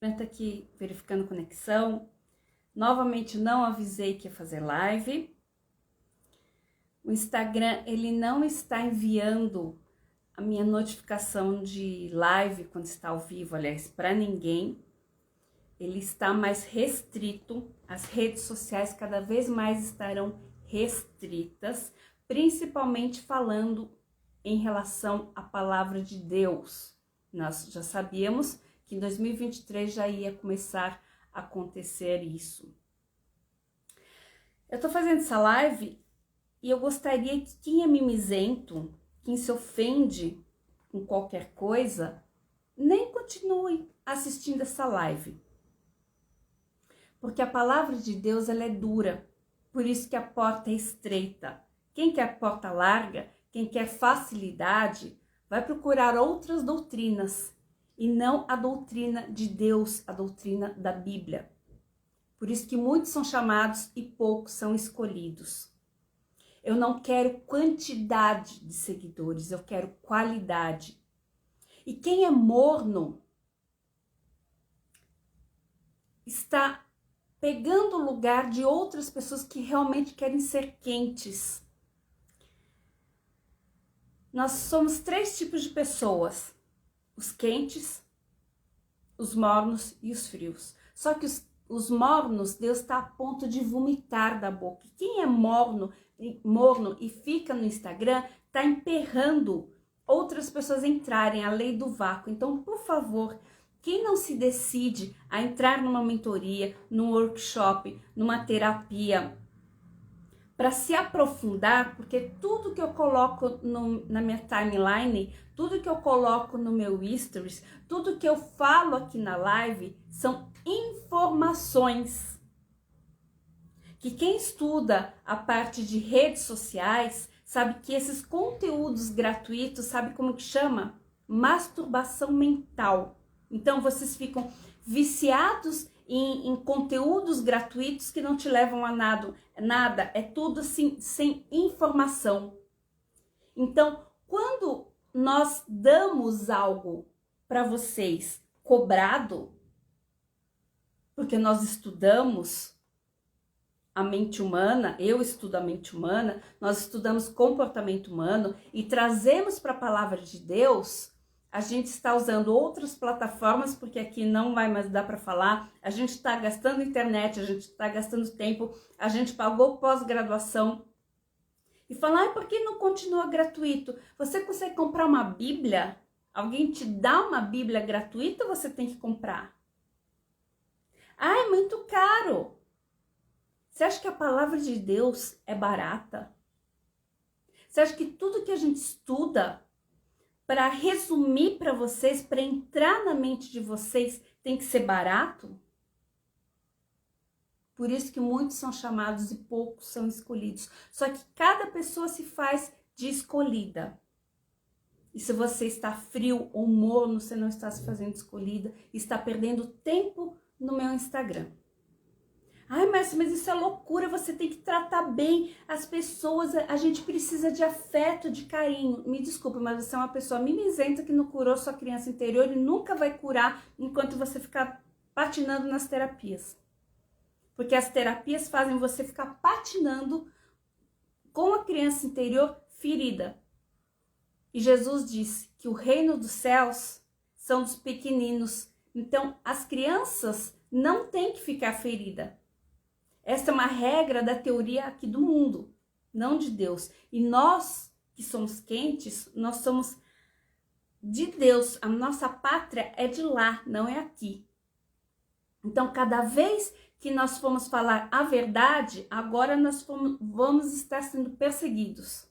Aqui verificando conexão. Novamente não avisei que ia fazer live. O Instagram, ele não está enviando a minha notificação de live quando está ao vivo, aliás, para ninguém. Ele está mais restrito. As redes sociais cada vez mais estarão restritas, principalmente falando em relação à palavra de Deus. Nós já sabíamos que em 2023 já ia começar a acontecer isso. Eu estou fazendo essa live e eu gostaria que quem é mimizento, quem se ofende com qualquer coisa, nem continue assistindo essa live. Porque a palavra de Deus, ela é dura, por isso que a porta é estreita. Quem quer porta larga, quem quer facilidade, vai procurar outras doutrinas e não a doutrina de Deus, a doutrina da Bíblia. Por isso que muitos são chamados e poucos são escolhidos. Eu não quero quantidade de seguidores, eu quero qualidade. E quem é morno está pegando o lugar de outras pessoas que realmente querem ser quentes. Nós somos 3 tipos de pessoas: os quentes, os mornos e os frios. Só que os mornos, Deus está a ponto de vomitar da boca. Quem é morno e fica no Instagram, está emperrando outras pessoas entrarem, a lei do vácuo. Então, por favor, quem não se decide a entrar numa mentoria, num workshop, numa terapia, para se aprofundar, porque tudo que eu coloco na minha timeline, tudo que eu coloco no meu stories, tudo que eu falo aqui na live são informações. Que quem estuda a parte de redes sociais sabe que esses conteúdos gratuitos, sabe como que chama? Masturbação mental. Então vocês ficam viciados em conteúdos gratuitos que não te levam a nada, é tudo assim, sem informação. Então, quando nós damos algo para vocês cobrado, porque nós estudamos a mente humana, eu estudo a mente humana, nós estudamos comportamento humano e trazemos para a palavra de Deus, a gente está usando outras plataformas, porque aqui não vai mais dar para falar, a gente está gastando internet, a gente está gastando tempo, a gente pagou pós-graduação. E falar, por que não continua gratuito? Você consegue comprar uma Bíblia? Alguém te dá uma Bíblia gratuita ou você tem que comprar? Ah, é muito caro. Você acha que a palavra de Deus é barata? Você acha que tudo que a gente estuda, para resumir para vocês, para entrar na mente de vocês, tem que ser barato? Por isso que muitos são chamados e poucos são escolhidos. Só que cada pessoa se faz de escolhida. E se você está frio ou morno, você não está se fazendo escolhida, está perdendo tempo no meu Instagram. Ai, mas isso é loucura, você tem que tratar bem as pessoas, a gente precisa de afeto, de carinho. Me desculpe, mas você é uma pessoa mimizenta que não curou sua criança interior e nunca vai curar enquanto você ficar patinando nas terapias. Porque as terapias fazem você ficar patinando com a criança interior ferida. E Jesus disse que o reino dos céus são dos pequeninos. Então, as crianças não têm que ficar ferida. Essa é uma regra da teoria aqui do mundo, não de Deus. E nós que somos quentes, nós somos de Deus. A nossa pátria é de lá, não é aqui. Então, cada vez que nós formos falar a verdade, agora nós vamos estar sendo perseguidos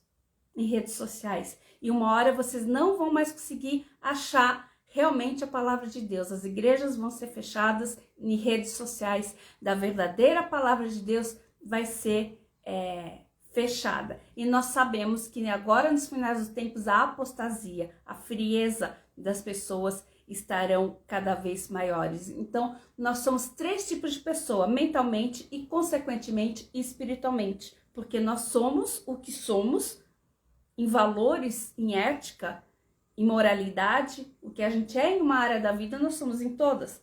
em redes sociais. E uma hora vocês não vão mais conseguir achar realmente a palavra de Deus. As igrejas vão ser fechadas em redes sociais. Da verdadeira palavra de Deus vai ser fechada. E nós sabemos que agora nos finais dos tempos a apostasia, a frieza das pessoas estarão cada vez maiores. Então, nós somos 3 tipos de pessoa, mentalmente e, consequentemente, espiritualmente. Porque nós somos o que somos em valores, em ética, em moralidade. O que a gente é em uma área da vida, nós somos em todas.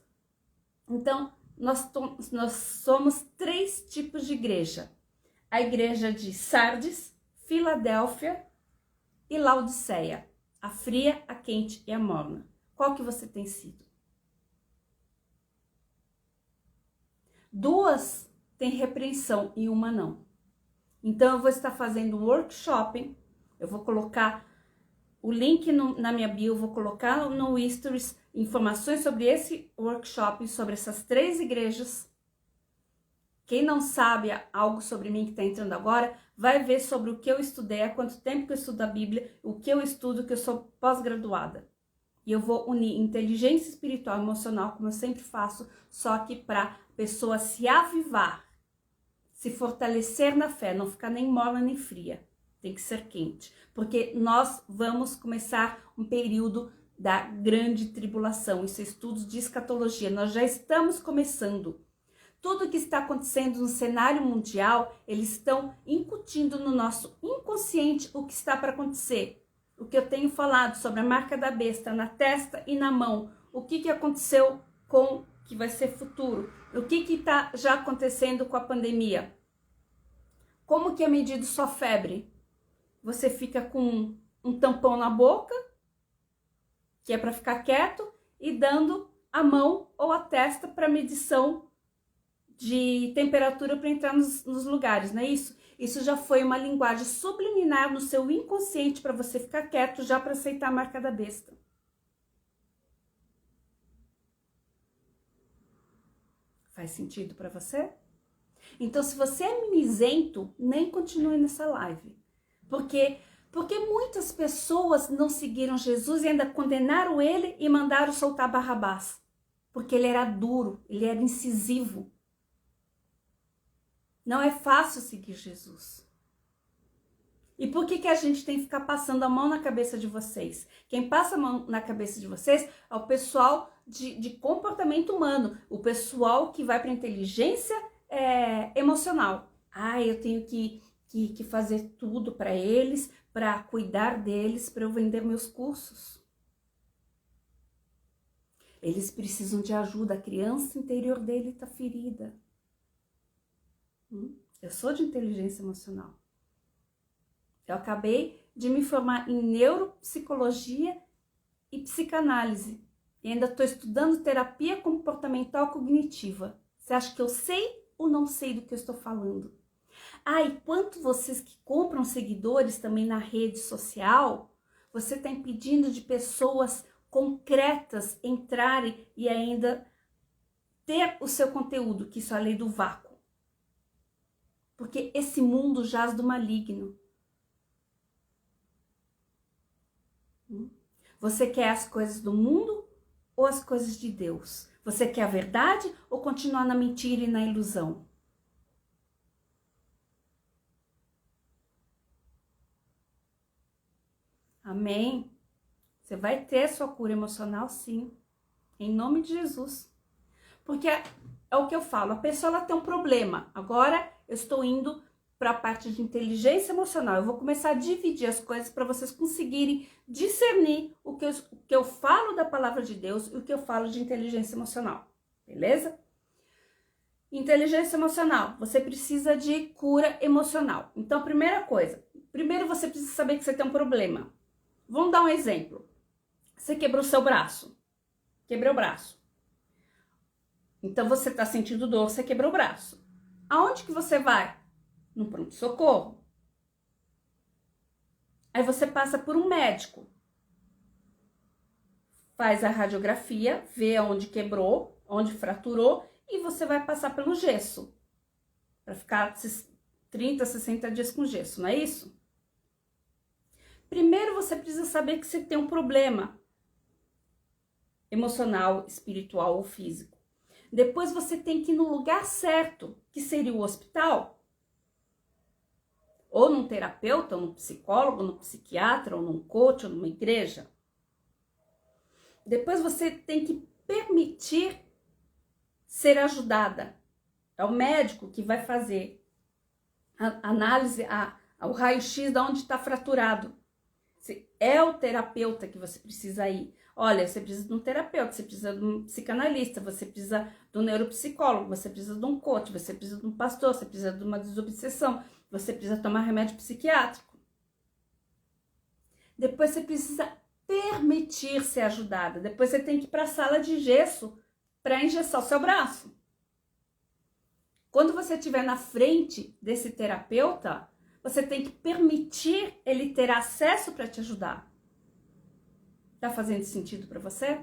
Então, nós somos 3 tipos de igreja. A igreja de Sardes, Filadélfia e Laodiceia. A fria, a quente e a morna. Qual que você tem sido? 2 têm repreensão e uma não. Então, eu vou estar fazendo um workshop. Eu vou colocar o link na minha bio, vou colocar no Stories informações sobre esse workshop, sobre essas 3 igrejas. Quem não sabe algo sobre mim que está entrando agora, vai ver sobre o que eu estudei, há quanto tempo que eu estudo a Bíblia, o que eu estudo, que eu sou pós-graduada. E eu vou unir inteligência espiritual e emocional, como eu sempre faço, só que para pessoa se avivar, se fortalecer na fé, não ficar nem morna nem fria. Tem que ser quente, porque nós vamos começar um período da grande tribulação. Isso é estudos de escatologia, nós já estamos começando. Tudo que está acontecendo no cenário mundial, eles estão incutindo no nosso inconsciente o que está para acontecer. O que eu tenho falado sobre a marca da besta na testa e na mão, o que aconteceu com que vai ser futuro, o que está já acontecendo com a pandemia. Como que é medido sua febre? Você fica com um tampão na boca, que é para ficar quieto, e dando a mão ou a testa para medição de temperatura para entrar nos lugares, não é isso? Isso já foi uma linguagem subliminar no seu inconsciente para você ficar quieto, já para aceitar a marca da besta. Faz sentido para você? Então, se você é mimizento, nem continue nessa live. Porque muitas pessoas não seguiram Jesus e ainda condenaram ele e mandaram soltar Barrabás. Porque ele era duro, ele era incisivo. Não é fácil seguir Jesus. E por que a gente tem que ficar passando a mão na cabeça de vocês? Quem passa a mão na cabeça de vocês é o pessoal de comportamento humano. O pessoal que vai para inteligência emocional. Eu tenho que fazer tudo para eles, para cuidar deles, para eu vender meus cursos. Eles precisam de ajuda, a criança interior dele está ferida. Eu sou de inteligência emocional. Eu acabei de me formar em neuropsicologia e psicanálise. E ainda estou estudando terapia comportamental cognitiva. Você acha que eu sei ou não sei do que eu estou falando? E quanto vocês que compram seguidores também na rede social, você está impedindo de pessoas concretas entrarem e ainda ter o seu conteúdo, que isso é a lei do vácuo. Porque esse mundo jaz do maligno. Você quer as coisas do mundo ou as coisas de Deus? Você quer a verdade ou continuar na mentira e na ilusão? Amém? Você vai ter sua cura emocional, sim. Em nome de Jesus. Porque é o que eu falo, a pessoa ela tem um problema. Agora eu estou indo para a parte de inteligência emocional. Eu vou começar a dividir as coisas para vocês conseguirem discernir o que eu falo da palavra de Deus e o que eu falo de inteligência emocional. Beleza? Inteligência emocional. Você precisa de cura emocional. Então, primeira coisa. Primeiro você precisa saber que você tem um problema. Vamos dar um exemplo. Você quebrou seu braço. Quebrou o braço. Então, você está sentindo dor, você quebrou o braço. Aonde que você vai? No pronto-socorro. Aí você passa por um médico. Faz a radiografia, vê onde quebrou, onde fraturou e você vai passar pelo gesso. Para ficar 30, 60 dias com gesso, não é isso? Primeiro você precisa saber que você tem um problema emocional, espiritual ou físico. Depois você tem que ir no lugar certo, que seria o hospital. Ou num terapeuta, ou num psicólogo, ou num psiquiatra, ou num coach, ou numa igreja. Depois você tem que permitir ser ajudada. É o médico que vai fazer a análise, o raio-x de onde está fraturado. É o terapeuta que você precisa ir. olha, você precisa de um terapeuta, você precisa de um psicanalista, você precisa de um neuropsicólogo, você precisa de um coach, você precisa de um pastor, você precisa de uma desobsessão, você precisa tomar remédio psiquiátrico. Depois você precisa permitir ser ajudada. Depois você tem que ir para a sala de gesso para engessar o seu braço. Quando você estiver na frente desse terapeuta, você tem que permitir ele ter acesso para te ajudar. Tá fazendo sentido para você?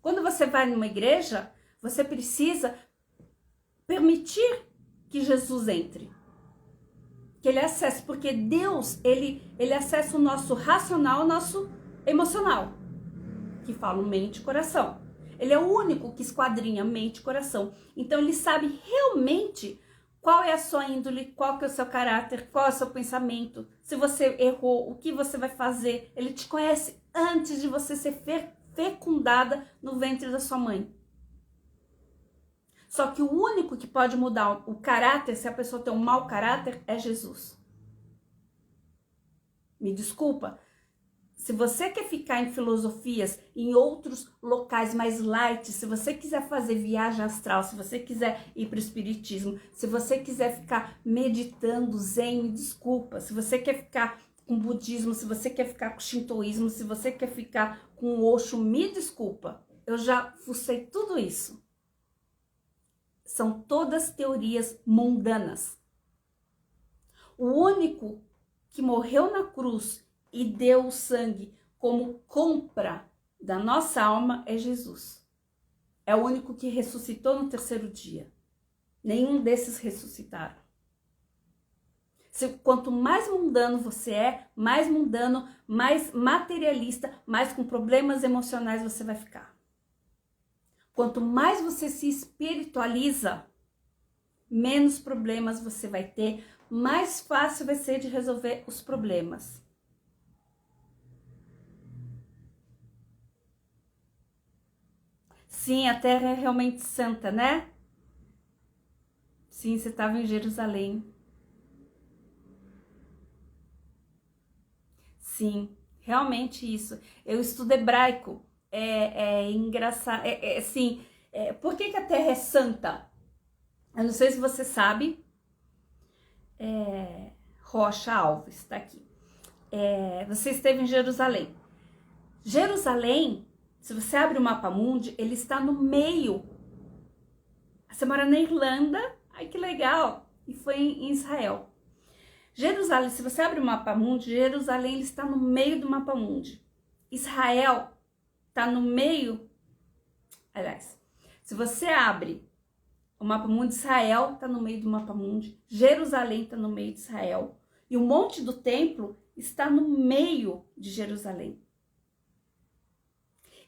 Quando você vai numa igreja, você precisa permitir que Jesus entre. Que ele acesse, porque Deus, ele acessa o nosso racional, o nosso emocional, que fala mente e coração. Ele é o único que esquadrinha mente e coração. Então ele sabe realmente qual é a sua índole, qual que é o seu caráter, qual é o seu pensamento, se você errou, o que você vai fazer. Ele te conhece antes de você ser fecundada no ventre da sua mãe. Só que o único que pode mudar o caráter, se a pessoa tem um mau caráter, é Jesus. Me desculpa, se você quer ficar em filosofias, em outros locais mais light, se você quiser fazer viagem astral, se você quiser ir para o espiritismo, se você quiser ficar meditando, zen, me desculpa, se você quer ficar com budismo, se você quer ficar com shintoísmo, se você quer ficar com Osho, me desculpa, eu já fucei tudo isso. São todas teorias mundanas. O único que morreu na cruz e deu o sangue como compra da nossa alma é Jesus. É o único que ressuscitou no terceiro dia. Nenhum desses ressuscitaram. Quanto mais mundano você é, mais mundano, mais materialista, mais com problemas emocionais você vai ficar. Quanto mais você se espiritualiza, menos problemas você vai ter, mais fácil vai ser de resolver os problemas. Sim, a terra é realmente santa, né? Sim, você estava em Jerusalém. Sim, realmente isso. Eu estudo hebraico. É engraçado, assim, por que a terra é santa? Eu não sei se você sabe. Rocha Alves, tá aqui. Você esteve em Jerusalém. Jerusalém, se você abre o mapa mundi, ele está no meio. Você mora na Irlanda, ai que legal, e foi em Israel. Jerusalém, se você abre o mapa mundi, Jerusalém ele está no meio do mapa mundi. Israel está no meio, aliás, se você abre o mapa mundi, Israel está no meio do mapa mundi, Jerusalém está no meio de Israel, e o Monte do Templo está no meio de Jerusalém.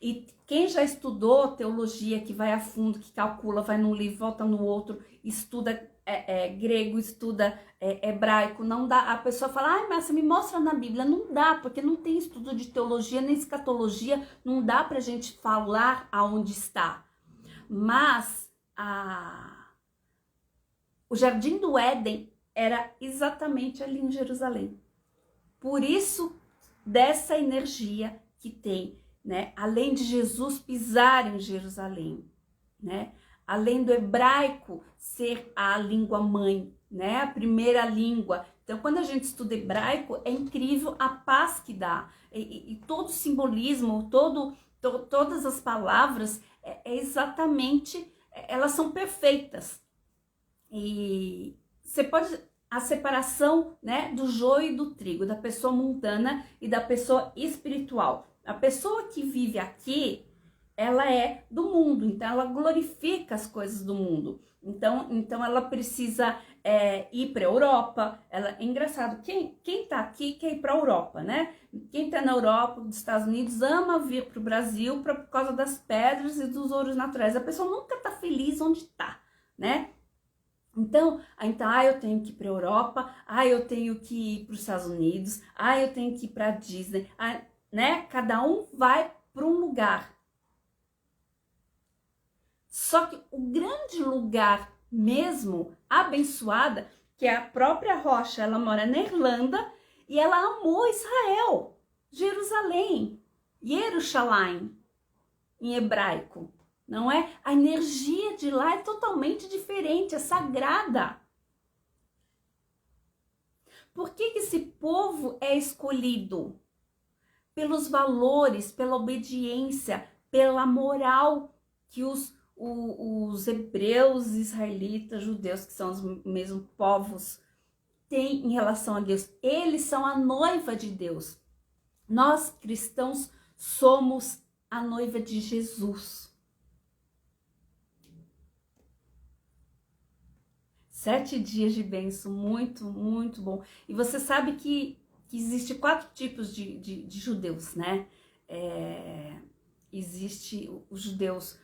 E quem já estudou teologia, que vai a fundo, que calcula, vai num livro, volta no outro, estuda grego, estuda hebraico, não dá, a pessoa fala, ai, mas você me mostra na Bíblia, não dá, porque não tem estudo de teologia, nem escatologia, não dá pra gente falar aonde está. Mas o Jardim do Éden era exatamente ali em Jerusalém. Por isso, dessa energia que tem, né? Além de Jesus pisar em Jerusalém, né? Além do hebraico ser a língua mãe, né? A primeira língua. Então, quando a gente estuda hebraico, é incrível a paz que dá. E todo o simbolismo, todas as palavras, exatamente, elas são perfeitas. E você pode... A separação, né, do joio e do trigo, da pessoa mundana e da pessoa espiritual. A pessoa que vive aqui, ela é do mundo, então ela glorifica as coisas do mundo. Então ela precisa ir para a Europa. É engraçado, quem tá aqui quer ir para a Europa, né? Quem tá na Europa, dos Estados Unidos, ama vir para o Brasil por causa das pedras e dos ouros naturais. A pessoa nunca tá feliz onde tá, né? Então, eu tenho que ir para a Europa, eu tenho que ir para os Estados Unidos, eu tenho que ir para a Disney, né? Cada um vai para um lugar. Só que o grande lugar mesmo, abençoada, que é a própria Rocha, ela mora na Irlanda e ela amou Israel, Jerusalém. Yerushalayim, em hebraico, não é? A energia de lá é totalmente diferente, é sagrada. Por que esse povo é escolhido? Pelos valores, pela obediência, pela moral que os hebreus, israelitas, judeus, que são os mesmos povos, têm em relação a Deus. Eles são a noiva de Deus. Nós, cristãos, somos a noiva de Jesus. 7 dias de bênção, muito, muito bom. E você sabe que existe 4 tipos de judeus, né? Existe os judeus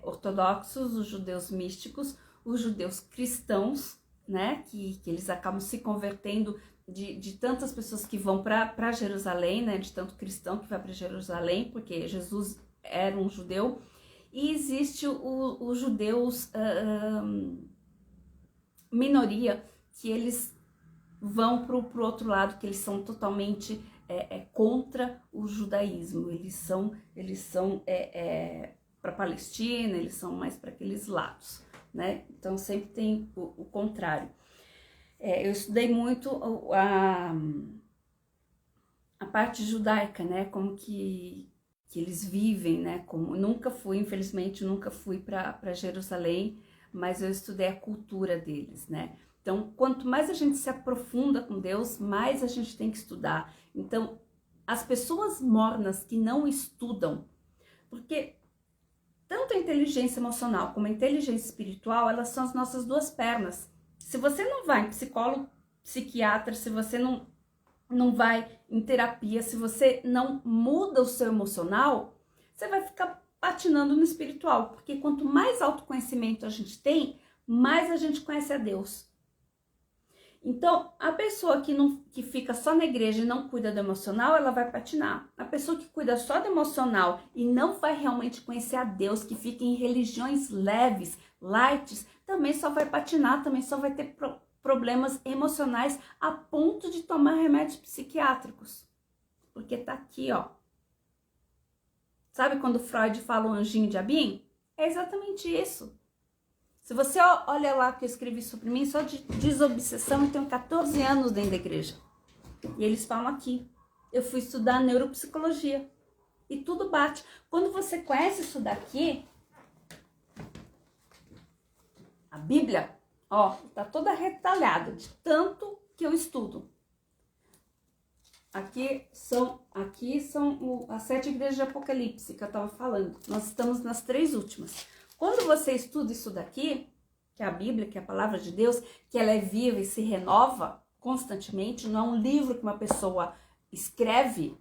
ortodoxos, os judeus místicos, os judeus cristãos, né? Que eles acabam se convertendo de tantas pessoas que vão para Jerusalém, né? De tanto cristão que vai para Jerusalém, porque Jesus era um judeu. E existe os judeus minoria, que eles vão para o outro lado, que eles são totalmente contra o judaísmo. Eles são para a Palestina, eles são mais para aqueles lados, né? Então sempre tem o contrário. Eu estudei muito a parte judaica, né? Como que eles vivem, né? Como infelizmente nunca fui para Jerusalém, mas eu estudei a cultura deles, né? Então, quanto mais a gente se aprofunda com Deus, mais a gente tem que estudar. Então, as pessoas mornas que não estudam, porque tanto a inteligência emocional como a inteligência espiritual, elas são as nossas 2 pernas. Se você não vai em psicólogo, psiquiatra, se você não vai em terapia, se você não muda o seu emocional, você vai ficar patinando no espiritual, porque quanto mais autoconhecimento a gente tem, mais a gente conhece a Deus. Então, a pessoa que fica só na igreja e não cuida do emocional, ela vai patinar. A pessoa que cuida só do emocional e não vai realmente conhecer a Deus, que fica em religiões leves, light, também só vai patinar, também só vai ter problemas emocionais a ponto de tomar remédios psiquiátricos. Porque tá aqui, ó. Sabe quando Freud fala o anjinho diabinho? É exatamente isso. Se você olha lá que eu escrevi sobre mim, só de desobsessão, eu tenho 14 anos dentro da igreja. E eles falam aqui. Eu fui estudar neuropsicologia. E tudo bate. Quando você conhece isso daqui, a Bíblia, ó, tá toda retalhada de tanto que eu estudo. Aqui são as 7 igrejas de Apocalipse que eu estava falando. Nós estamos nas 3 últimas. Quando você estuda isso daqui, que é a Bíblia, que é a palavra de Deus, que ela é viva e se renova constantemente, não é um livro que uma pessoa escreve,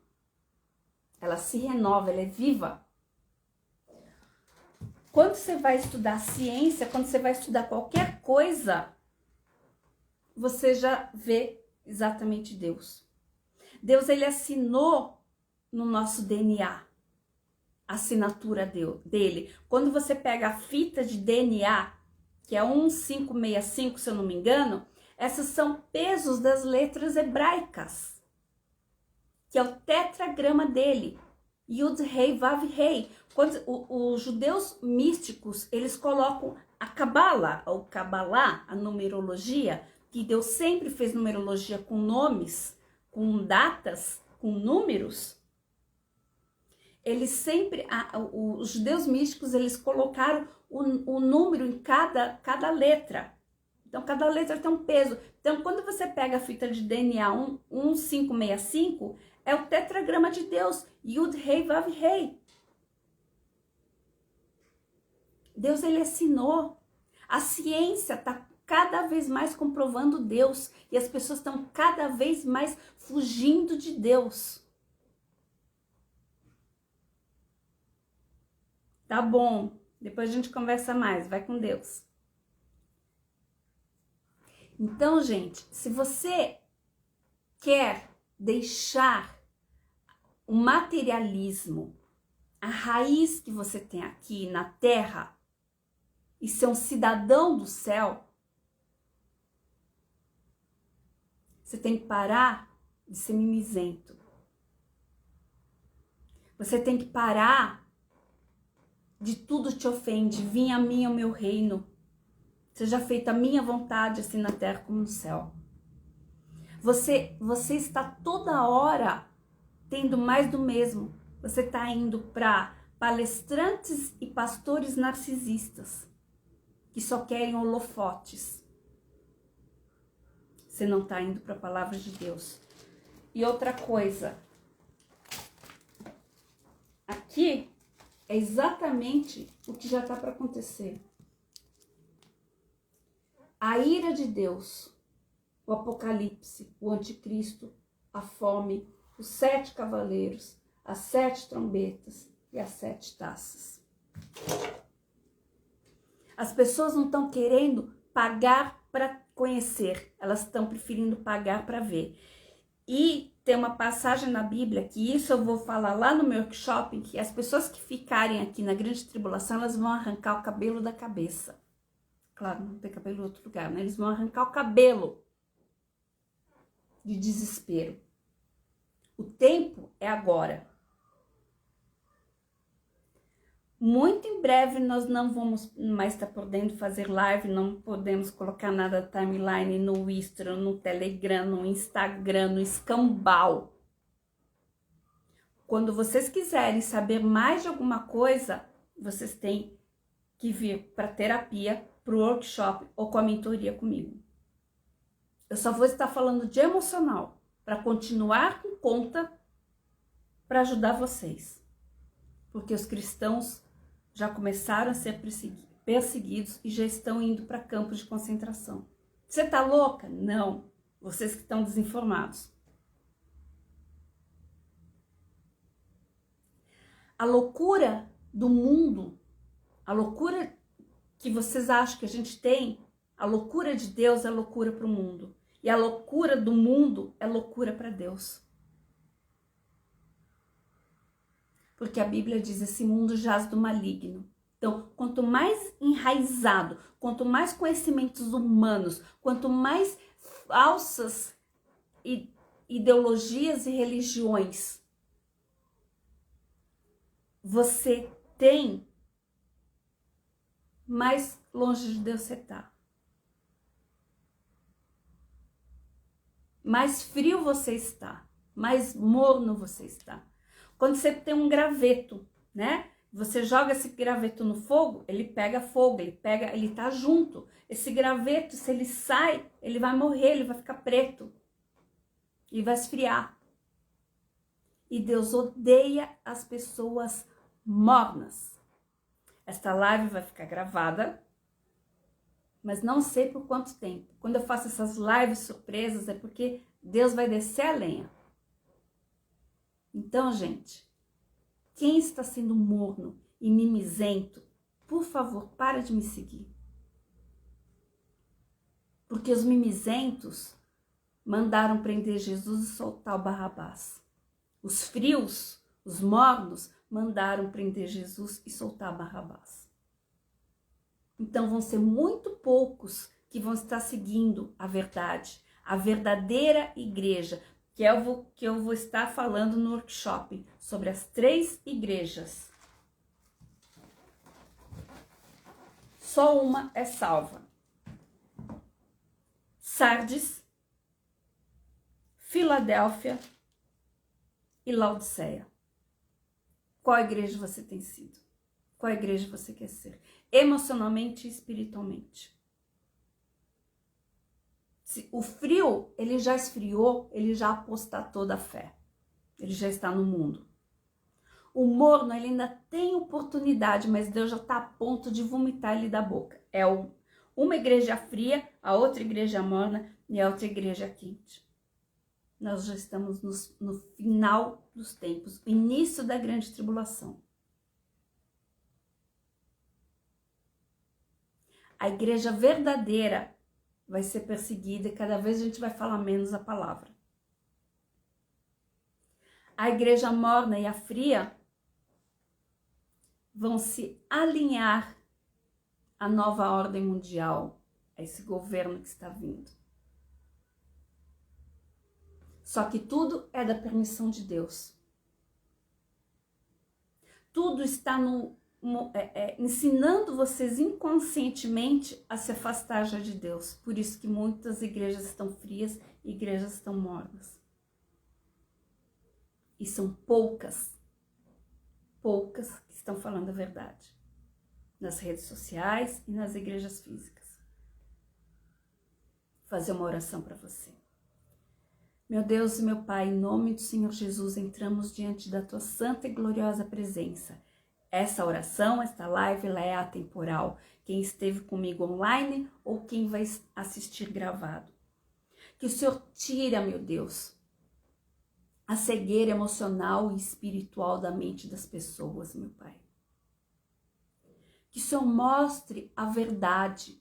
ela se renova, ela é viva. Quando você vai estudar ciência, quando você vai estudar qualquer coisa, você já vê exatamente Deus. Deus, ele assinou no nosso DNA a assinatura dele. Quando você pega a fita de DNA, que é 1565, se eu não me engano, essas são pesos das letras hebraicas, que é o tetragrama dele, Yud Rei Vav Rei. Quando os judeus místicos, eles colocam a Kabbalah, ou Kabbalah, a numerologia, que Deus sempre fez numerologia com nomes, com datas, com números. Eles sempre, os judeus místicos, eles colocaram o número em cada letra. Então, cada letra tem um peso. Então, quando você pega a fita de DNA 1565, é o tetragrama de Deus, Yud Rei Vav Rei. Deus, ele assinou. A ciência está cada vez mais comprovando Deus. E as pessoas estão cada vez mais fugindo de Deus. Tá bom, depois a gente conversa mais. Vai com Deus. Então, gente, se você quer deixar o materialismo, a raiz que você tem aqui na terra, e ser um cidadão do céu, você tem que parar de ser mimizento. Você tem que parar de tudo te ofende. Vinha a mim o meu reino. Seja feita a minha vontade, assim na terra como no céu. Você está toda hora tendo mais do mesmo. Você está indo para palestrantes e pastores narcisistas que só querem holofotes. Você não está indo para a palavra de Deus. E outra coisa, aqui é exatamente o que já está para acontecer. A ira de Deus, o Apocalipse, o Anticristo, a fome, os 7 cavaleiros, as 7 trombetas e as 7 taças. As pessoas não estão querendo pagar para conhecer, elas estão preferindo pagar para ver. E tem uma passagem na Bíblia, que isso eu vou falar lá no meu workshop, que as pessoas que ficarem aqui na grande tribulação, elas vão arrancar o cabelo da cabeça. Claro, não tem cabelo em outro lugar, né? Eles vão arrancar o cabelo de desespero. O tempo é agora. Muito em breve nós não vamos mais estar podendo fazer live, não podemos colocar nada timeline no Instagram, no Telegram, no Instagram, no Escambau. Quando vocês quiserem saber mais de alguma coisa, vocês têm que vir para terapia, para o workshop ou com a mentoria comigo. Eu só vou estar falando de emocional para continuar com conta para ajudar vocês. Porque os cristãos já começaram a ser perseguidos e já estão indo para campos de concentração. Você tá louca? Não. Vocês que estão desinformados. A loucura do mundo, a loucura que vocês acham que a gente tem, a loucura de Deus é loucura para o mundo. E a loucura do mundo é loucura para Deus. Porque a Bíblia diz, esse mundo jaz do maligno. Então, quanto mais enraizado, quanto mais conhecimentos humanos, quanto mais falsas ideologias e religiões você tem, mais longe de Deus você está. Mais frio você está, mais morno você está. Quando você tem um graveto, né? Você joga esse graveto no fogo, ele pega fogo, ele tá junto. Esse graveto, se ele sai, ele vai morrer, ele vai ficar preto. E vai esfriar. E Deus odeia as pessoas mornas. Esta live vai ficar gravada, mas não sei por quanto tempo. Quando eu faço essas lives surpresas, é porque Deus vai descer a lenha. Então, gente, quem está sendo morno e mimizento, por favor, para de me seguir. Porque os mimizentos mandaram prender Jesus e soltar o Barrabás. Os frios, os mornos, mandaram prender Jesus e soltar Barrabás. Então vão ser muito poucos que vão estar seguindo a verdade, a verdadeira igreja, que eu vou estar falando no workshop sobre as 3 igrejas. Só uma é salva. Sardes, Filadélfia e Laodiceia. Qual igreja você tem sido? Qual igreja você quer ser? Emocionalmente e espiritualmente. O frio, ele já esfriou, ele já apostatou da fé. Ele já está no mundo. O morno, ele ainda tem oportunidade, mas Deus já está a ponto de vomitar ele da boca. É uma igreja fria, a outra igreja morna e a outra igreja quente. Nós já estamos no final dos tempos, início da grande tribulação. A igreja verdadeira vai ser perseguida e cada vez a gente vai falar menos a palavra. A igreja morna e a fria vão se alinhar à nova ordem mundial, a esse governo que está vindo. Só que tudo é da permissão de Deus. Tudo está ensinando vocês inconscientemente a se afastar já de Deus. Por isso que muitas igrejas estão frias e igrejas estão mornas. E são poucas que estão falando a verdade. Nas redes sociais e nas igrejas físicas. Vou fazer uma oração para você. Meu Deus e meu Pai, em nome do Senhor Jesus, entramos diante da tua santa e gloriosa presença. Essa oração, esta live, ela é atemporal. Quem esteve comigo online ou quem vai assistir gravado. Que o Senhor tira, meu Deus, a cegueira emocional e espiritual da mente das pessoas, meu Pai. Que o Senhor mostre a verdade,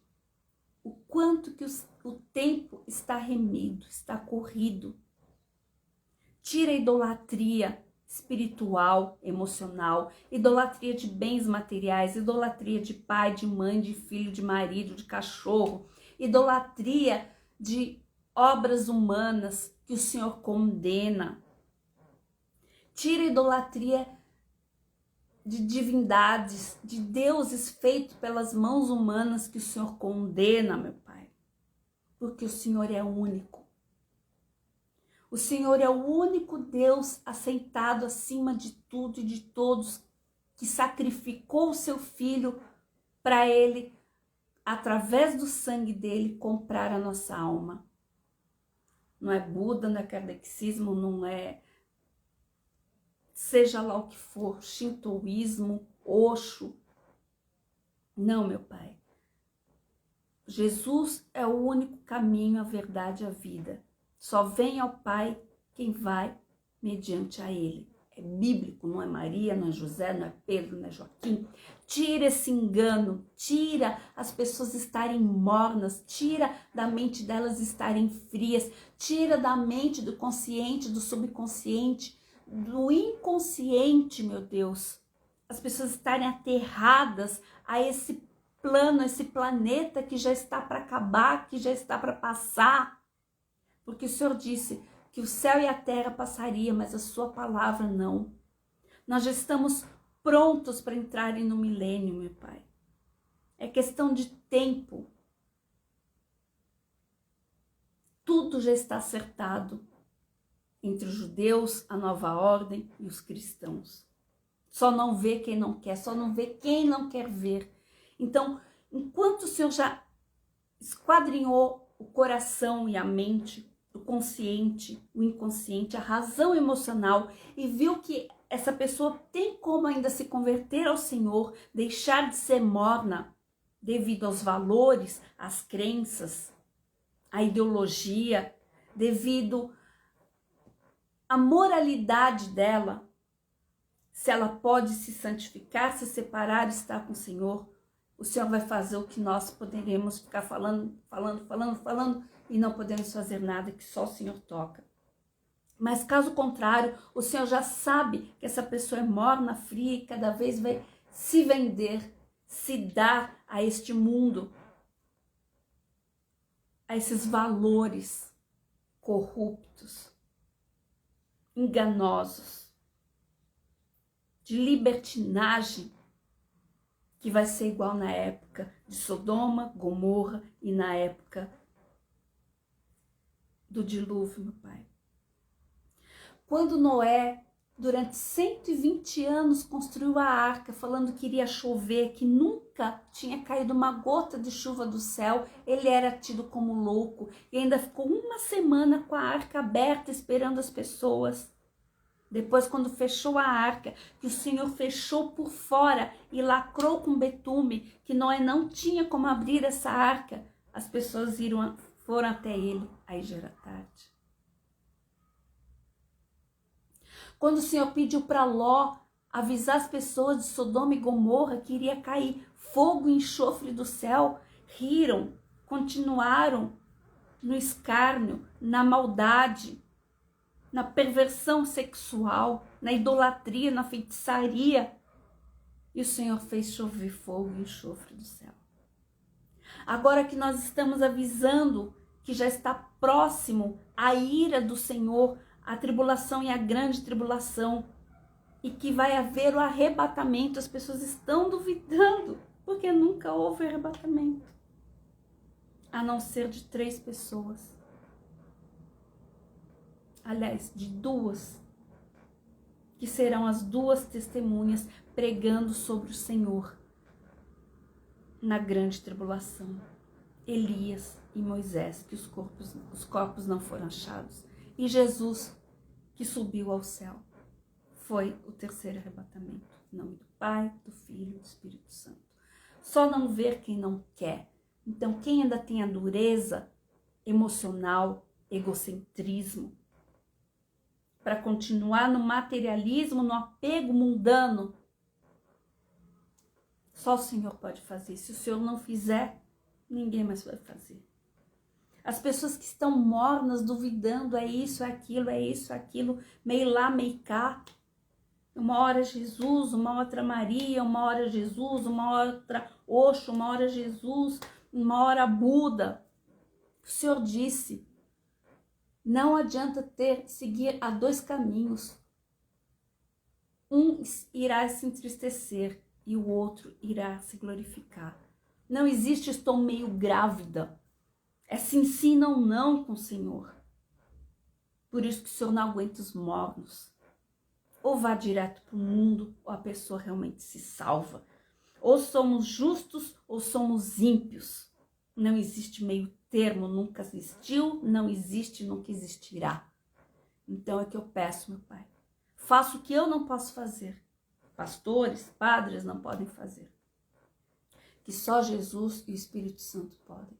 o quanto que o tempo está remido, está corrido. Tira a idolatria espiritual, emocional, idolatria de bens materiais, idolatria de pai, de mãe, de filho, de marido, de cachorro, idolatria de obras humanas que o Senhor condena. Tira a idolatria de divindades, de deuses feitos pelas mãos humanas que o Senhor condena, meu Pai. Porque o Senhor é único. O Senhor é o único Deus assentado acima de tudo e de todos, que sacrificou o seu Filho para Ele, através do sangue dele, comprar a nossa alma. Não é Buda, não é kardecismo, não é seja lá o que for, shintoísmo, Osho. Não, meu Pai. Jesus é o único caminho, a verdade e a vida. Só vem ao Pai quem vai mediante a Ele. É bíblico, não é Maria, não é José, não é Pedro, não é Joaquim. Tira esse engano, tira as pessoas estarem mornas, tira da mente delas estarem frias, tira da mente do consciente, do subconsciente, do inconsciente, meu Deus. As pessoas estarem aterradas a esse plano, esse planeta que já está para acabar, que já está para passar. Porque o Senhor disse que o céu e a terra passaria, mas a sua palavra não. Nós já estamos prontos para entrarem no milênio, meu Pai. É questão de tempo. Tudo já está acertado entre os judeus, a nova ordem e os cristãos. Só não vê quem não quer, só não vê quem não quer ver. Então, enquanto o Senhor já esquadrinhou o coração e a mente, o consciente, o inconsciente, a razão emocional e viu que essa pessoa tem como ainda se converter ao Senhor, deixar de ser morna devido aos valores, às crenças, à ideologia, devido à moralidade dela, se ela pode se santificar, se separar, estar com o Senhor vai fazer o que nós poderemos ficar falando e não podemos fazer nada, que só o Senhor toca. Mas caso contrário, o Senhor já sabe que essa pessoa é morna, fria e cada vez vai se vender, se dar a este mundo, a esses valores corruptos, enganosos, de libertinagem, que vai ser igual na época de Sodoma, Gomorra e na época do dilúvio, meu Pai. Quando Noé, durante 120 anos, construiu a arca, falando que iria chover, que nunca tinha caído uma gota de chuva do céu, ele era tido como louco e ainda ficou uma semana com a arca aberta, esperando as pessoas. Depois, quando fechou a arca, que o Senhor fechou por fora e lacrou com betume, que Noé não tinha como abrir essa arca, as pessoas foram até ele, aí já era tarde. Quando o Senhor pediu para Ló avisar as pessoas de Sodoma e Gomorra que iria cair fogo e enxofre do céu, riram, continuaram no escárnio, na maldade, na perversão sexual, na idolatria, na feitiçaria. E o Senhor fez chover fogo e enxofre do céu. Agora que nós estamos avisando que já está próximo a ira do Senhor, a tribulação e a grande tribulação, e que vai haver o arrebatamento. As pessoas estão duvidando, porque nunca houve arrebatamento, a não ser de 3 pessoas. Aliás, de 2, que serão as 2 testemunhas pregando sobre o Senhor na grande tribulação. Elias e Moisés, que os corpos não foram achados. E Jesus, que subiu ao céu. Foi o 3º arrebatamento. Em nome do Pai, do Filho e do Espírito Santo. Só não ver quem não quer. Então, quem ainda tem a dureza emocional, egocentrismo, para continuar no materialismo, no apego mundano, só o Senhor pode fazer. Se o Senhor não fizer, ninguém mais vai fazer. As pessoas que estão mornas, duvidando, é isso, é aquilo, meio lá, meio cá. Uma hora Jesus, uma outra Maria, uma hora Jesus, uma outra Oxo, uma hora Jesus, uma hora Buda. O Senhor disse, não adianta seguir a 2 caminhos. Um irá se entristecer e o outro irá se glorificar. Não existe estou meio grávida. É sim, não com o Senhor. Por isso que o Senhor não aguenta os mornos. Ou vá direto para o mundo, ou a pessoa realmente se salva. Ou somos justos, ou somos ímpios. Não existe meio termo, nunca existiu, não existe, nunca existirá. Então é que eu peço, meu Pai. Faça o que eu não posso fazer. Pastores, padres não podem fazer. Que só Jesus e o Espírito Santo podem.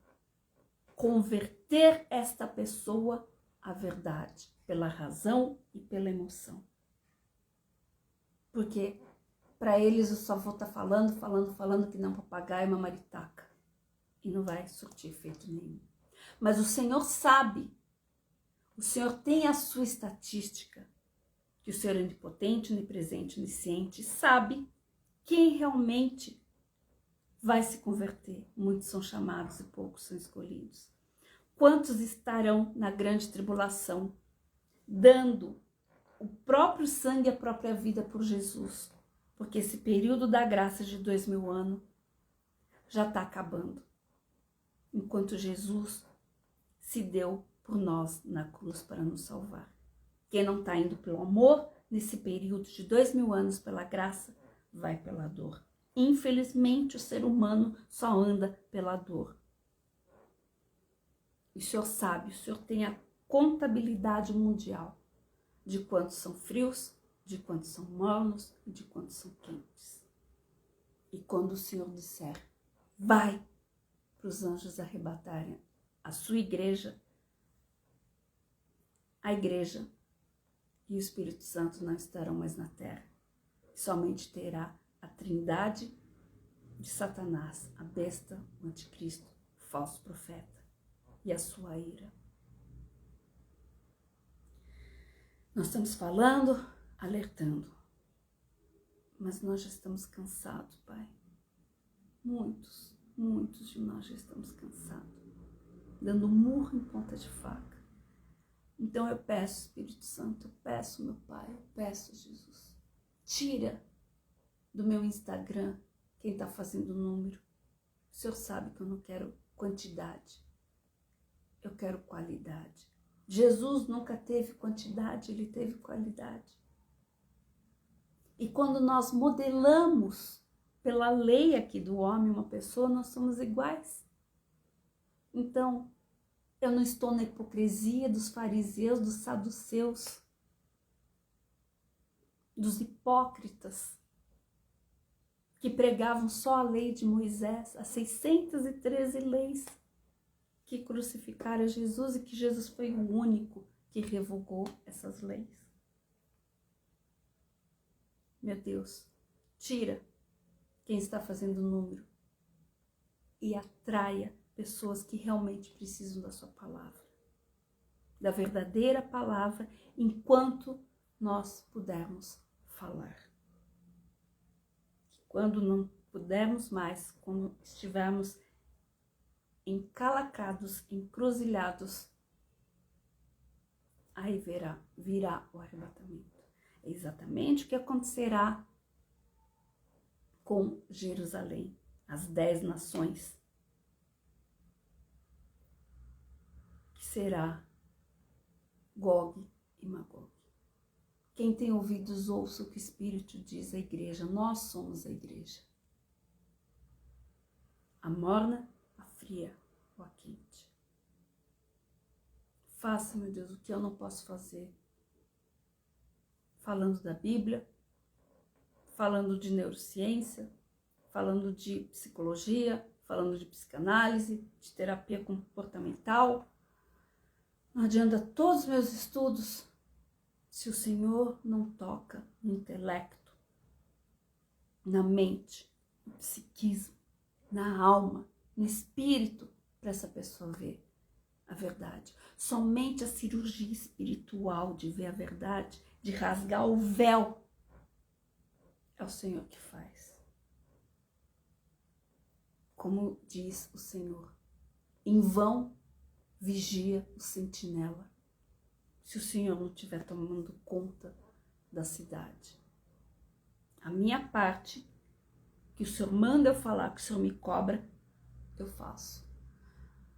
Converter esta pessoa à verdade, pela razão e pela emoção. Porque para eles eu só vou estar falando que não papagaio é uma maritaca. E não vai surtir efeito nenhum. Mas o Senhor sabe, o Senhor tem a sua estatística, que o Senhor é onipotente, onipresente, onisciente, sabe quem realmente vai se converter. Muitos são chamados e poucos são escolhidos. Quantos estarão na grande tribulação, dando o próprio sangue e a própria vida por Jesus? Porque esse período da graça de 2000 anos já está acabando. Enquanto Jesus se deu por nós na cruz para nos salvar. Quem não está indo pelo amor, nesse período de 2000 anos pela graça, vai pela dor. Infelizmente, o ser humano só anda pela dor. O Senhor sabe, o Senhor tem a contabilidade mundial de quantos são frios, de quantos são mornos e de quantos são quentes. E quando o Senhor disser, vai para os anjos arrebatarem a sua igreja, a igreja e o Espírito Santo não estarão mais na terra. Somente terá a trindade de Satanás, a besta, o anticristo, o falso profeta e a sua ira. Nós estamos falando, alertando, mas nós já estamos cansados, Pai. Muitos de nós já estamos cansados, dando murro em ponta de faca. Então eu peço, Espírito Santo, eu peço, meu Pai, eu peço, Jesus, tira do meu Instagram quem está fazendo número. O Senhor sabe que eu não quero quantidade, eu quero qualidade. Jesus nunca teve quantidade, ele teve qualidade. E quando nós modelamos pela lei aqui do homem uma pessoa, nós somos iguais. Então, eu não estou na hipocrisia dos fariseus, dos saduceus, dos hipócritas, que pregavam só a lei de Moisés, as 613 leis que crucificaram Jesus e que Jesus foi o único que revogou essas leis. Meu Deus, tira quem está fazendo número e atraia pessoas que realmente precisam da sua palavra, da verdadeira palavra, enquanto nós pudermos falar. Quando não pudermos mais, quando estivermos encalacrados, encruzilhados, aí virá o arrebatamento. É exatamente o que acontecerá com Jerusalém, as 10 nações, que será Gog e Magog. Quem tem ouvidos, ouça o que o Espírito diz à igreja. Nós somos a igreja. A morna, a fria ou a quente. Faça, meu Deus, o que eu não posso fazer. Falando da Bíblia, falando de neurociência, falando de psicologia, falando de psicanálise, de terapia comportamental. Não adianta todos os meus estudos se o Senhor não toca no intelecto, na mente, no psiquismo, na alma, no espírito, para essa pessoa ver a verdade. Somente a cirurgia espiritual de ver a verdade, de rasgar o véu, é o Senhor que faz. Como diz o Senhor, em vão vigia o sentinela, se o Senhor não estiver tomando conta da cidade. A minha parte, que o Senhor manda eu falar, que o Senhor me cobra, eu faço.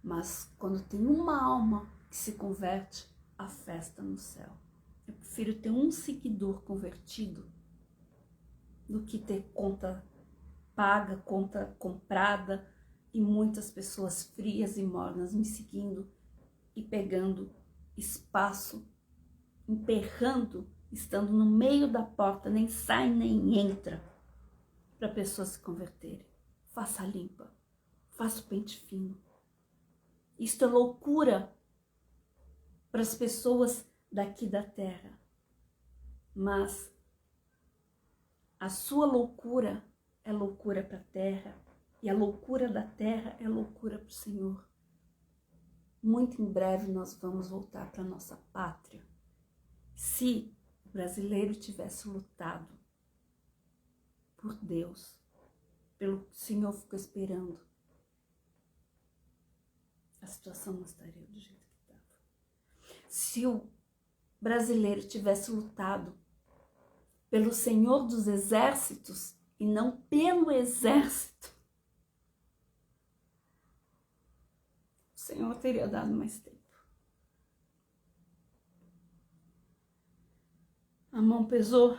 Mas quando tem uma alma que se converte, há festa no céu. Eu prefiro ter um seguidor convertido do que ter conta paga, conta comprada e muitas pessoas frias e mornas me seguindo e pegando espaço, emperrando, estando no meio da porta, nem sai nem entra, para pessoas se converterem. Faça a limpa, faça o pente fino. Isto é loucura para as pessoas daqui da terra, mas a sua loucura é loucura para a terra e a loucura da terra é loucura para o Senhor. Muito em breve nós vamos voltar para nossa pátria. Se o brasileiro tivesse lutado por Deus, pelo que o Senhor ficou esperando, a situação não estaria do jeito que estava. Se o brasileiro tivesse lutado pelo Senhor dos Exércitos e não pelo exército, o Senhor teria dado mais tempo. A mão pesou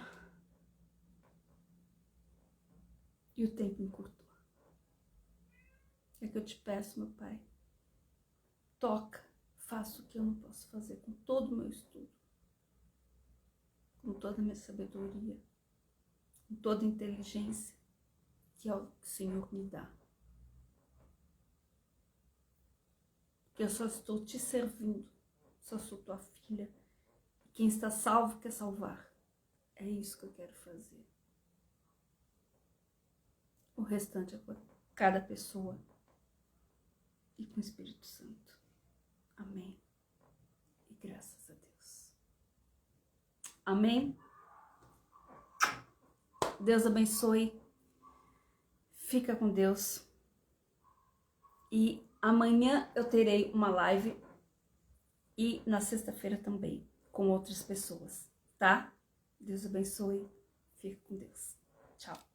e o tempo encurtou. É que eu te peço, meu Pai, toca, faça o que eu não posso fazer com todo o meu estudo, com toda a minha sabedoria, com toda a inteligência que é o que o Senhor me dá. Que eu só estou te servindo, só sou tua filha. Quem está salvo quer salvar. É isso que eu quero fazer. O restante é para cada pessoa e com o Espírito Santo. Amém. E graças a Deus. Amém. Deus abençoe. Fica com Deus. E amanhã eu terei uma live e na sexta-feira também, com outras pessoas, tá? Deus abençoe. Fica com Deus. Tchau.